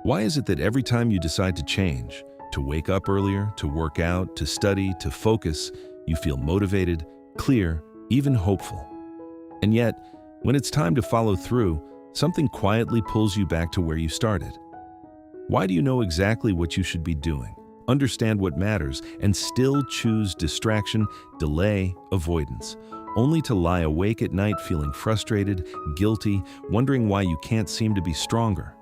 Why is it that every time you decide to change, to wake up earlier, to work out, to study, to focus, you feel motivated, clear, even hopeful? And yet, when it's time to follow through, something quietly pulls you back to where you started. Why do you know exactly what you should be doing, understand what matters, and still choose distraction, delay, avoidance, only to lie awake at night feeling frustrated, guilty, wondering why you can't seem to be stronger?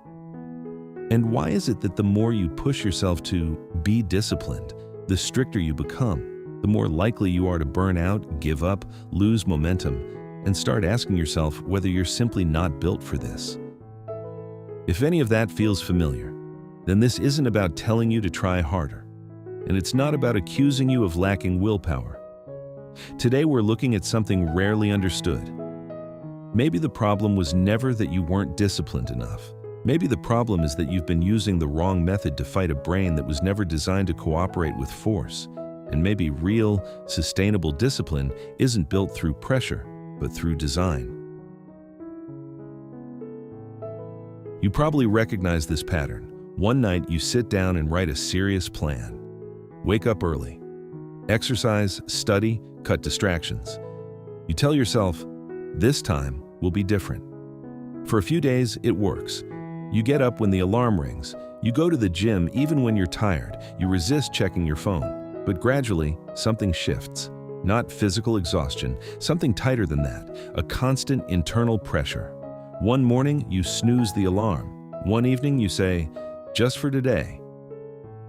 And why is it that the more you push yourself to be disciplined, the stricter you become, the more likely you are to burn out, give up, lose momentum, and start asking yourself whether you're simply not built for this? If any of that feels familiar, then this isn't about telling you to try harder, and it's not about accusing you of lacking willpower. Today we're looking at something rarely understood. Maybe the problem was never that you weren't disciplined enough. Maybe the problem is that you've been using the wrong method to fight a brain that was never designed to cooperate with force. And maybe real, sustainable discipline isn't built through pressure, but through design. You probably recognize this pattern. One night you sit down and write a serious plan. Wake up early. Exercise, study, cut distractions. You tell yourself, this time will be different. For a few days, it works. You get up when the alarm rings. You go to the gym even when you're tired. You resist checking your phone. But gradually, something shifts. Not physical exhaustion, something tighter than that, a constant internal pressure. One morning, you snooze the alarm. One evening, you say, just for today.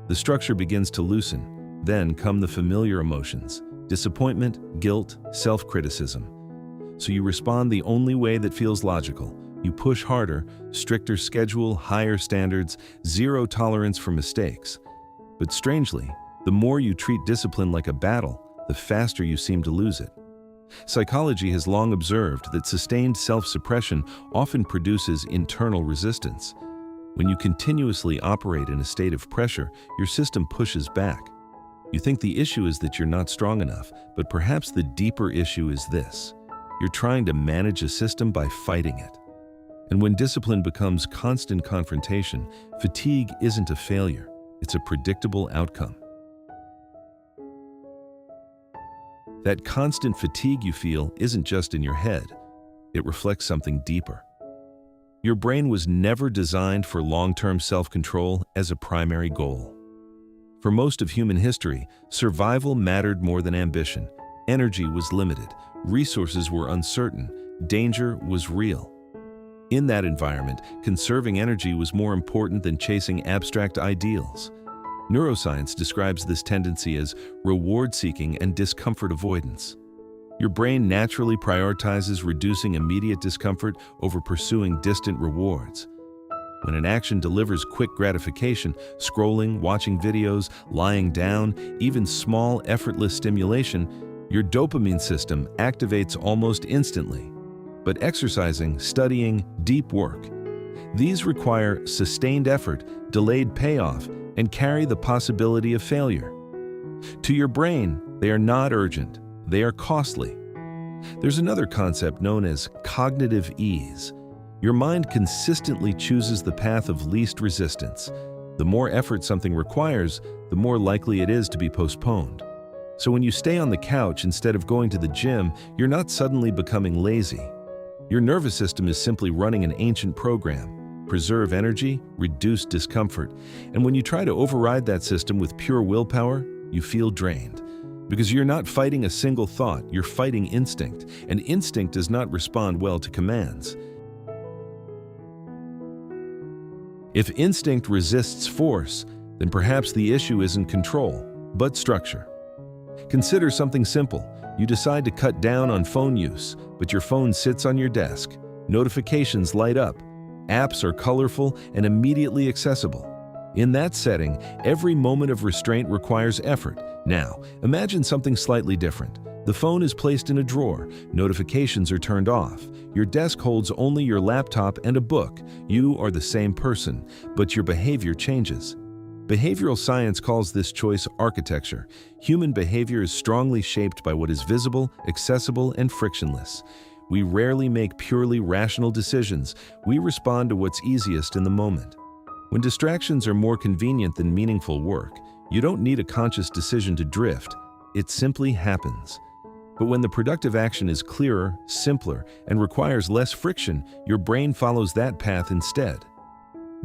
The structure begins to loosen. Then come the familiar emotions: disappointment, guilt, self-criticism. So you respond the only way that feels logical. You push harder, stricter schedule, higher standards, zero tolerance for mistakes. But strangely, the more you treat discipline like a battle, the faster you seem to lose it. Psychology has long observed that sustained self-suppression often produces internal resistance. When you continuously operate in a state of pressure, your system pushes back. You think the issue is that you're not strong enough, but perhaps the deeper issue is this: you're trying to manage a system by fighting it. And when discipline becomes constant confrontation, fatigue isn't a failure, it's a predictable outcome. That constant fatigue you feel isn't just in your head, it reflects something deeper. Your brain was never designed for long-term self-control as a primary goal. For most of human history, survival mattered more than ambition. Energy was limited, resources were uncertain, danger was real. In that environment, conserving energy was more important than chasing abstract ideals. Neuroscience describes this tendency as reward-seeking and discomfort avoidance. Your brain naturally prioritizes reducing immediate discomfort over pursuing distant rewards. When an action delivers quick gratification, scrolling, watching videos, lying down, even small, effortless stimulation, your dopamine system activates almost instantly. But exercising, studying, deep work, these require sustained effort, delayed payoff, and carry the possibility of failure. To your brain, they are not urgent, they are costly. There's another concept known as cognitive ease. Your mind consistently chooses the path of least resistance. The more effort something requires, the more likely it is to be postponed. So when you stay on the couch instead of going to the gym, you're not suddenly becoming lazy. Your nervous system is simply running an ancient program: preserve energy, reduce discomfort. And when you try to override that system with pure willpower, you feel drained. Because you're not fighting a single thought, you're fighting instinct, and instinct does not respond well to commands. If instinct resists force, then perhaps the issue isn't control, but structure. Consider something simple. You decide to cut down on phone use, but your phone sits on your desk. Notifications light up. Apps are colorful and immediately accessible. In that setting, every moment of restraint requires effort. Now, imagine something slightly different. The phone is placed in a drawer. Notifications are turned off. Your desk holds only your laptop and a book. You are the same person, but your behavior changes. Behavioral science calls this choice architecture. Human behavior is strongly shaped by what is visible, accessible, and frictionless. We rarely make purely rational decisions. We respond to what's easiest in the moment. When distractions are more convenient than meaningful work, you don't need a conscious decision to drift. It simply happens. But when the productive action is clearer, simpler, and requires less friction, your brain follows that path instead.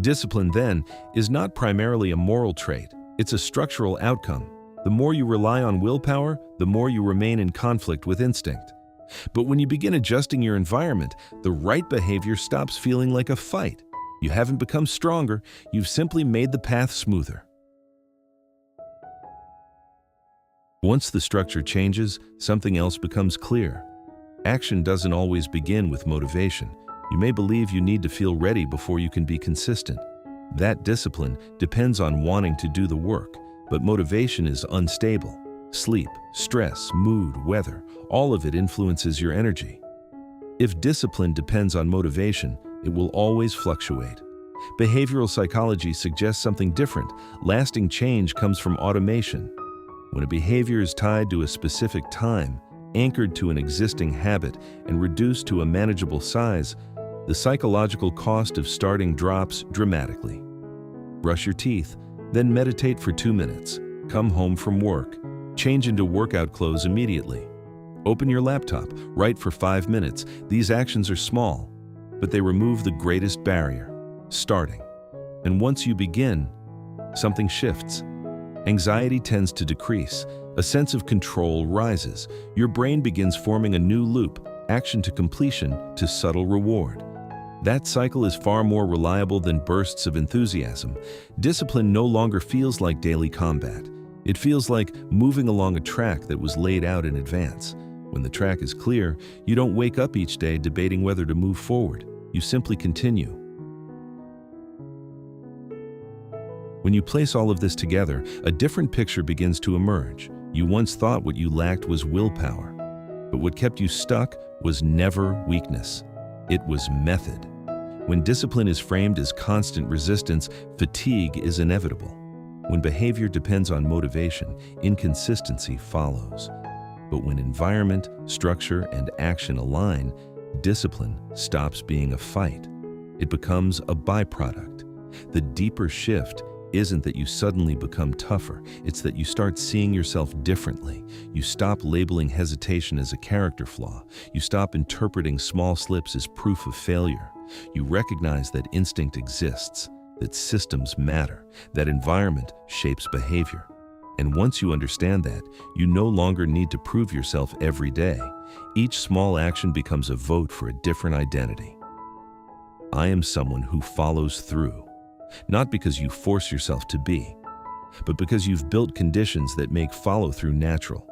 Discipline, then, is not primarily a moral trait. It's a structural outcome. The more you rely on willpower, the more you remain in conflict with instinct. But when you begin adjusting your environment, the right behavior stops feeling like a fight. You haven't become stronger, you've simply made the path smoother. Once the structure changes, something else becomes clear. Action doesn't always begin with motivation. You may believe you need to feel ready before you can be consistent. That discipline depends on wanting to do the work, but motivation is unstable. Sleep, stress, mood, weather, all of it influences your energy. If discipline depends on motivation, it will always fluctuate. Behavioral psychology suggests something different. Lasting change comes from automation. When a behavior is tied to a specific time, anchored to an existing habit, and reduced to a manageable size, the psychological cost of starting drops dramatically. Brush your teeth, then meditate for 2 minutes. Come home from work. Change into workout clothes immediately. Open your laptop, write for 5 minutes. These actions are small, but they remove the greatest barrier, starting. And once you begin, something shifts. Anxiety tends to decrease. A sense of control rises. Your brain begins forming a new loop, action to completion to subtle reward. That cycle is far more reliable than bursts of enthusiasm. Discipline no longer feels like daily combat. It feels like moving along a track that was laid out in advance. When the track is clear, you don't wake up each day debating whether to move forward. You simply continue. When you place all of this together, a different picture begins to emerge. You once thought what you lacked was willpower, but what kept you stuck was never weakness. It was method. When discipline is framed as constant resistance, fatigue is inevitable. When behavior depends on motivation, inconsistency follows. But when environment, structure, and action align, discipline stops being a fight. It becomes a byproduct. The deeper shift isn't that you suddenly become tougher, it's that you start seeing yourself differently. You stop labeling hesitation as a character flaw. You stop interpreting small slips as proof of failure. You recognize that instinct exists, that systems matter, that environment shapes behavior. And once you understand that, you no longer need to prove yourself every day. Each small action becomes a vote for a different identity. I am someone who follows through. Not because you force yourself to be, but because you've built conditions that make follow-through natural.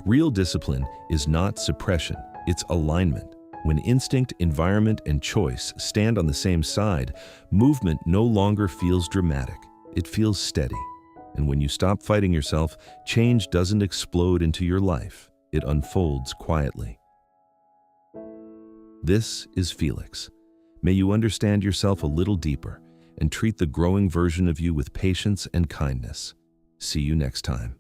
Real discipline is not suppression, it's alignment. When instinct, environment, and choice stand on the same side, movement no longer feels dramatic, it feels steady. And when you stop fighting yourself, change doesn't explode into your life, it unfolds quietly. This is Felix. May you understand yourself a little deeper and treat the growing version of you with patience and kindness. See you next time.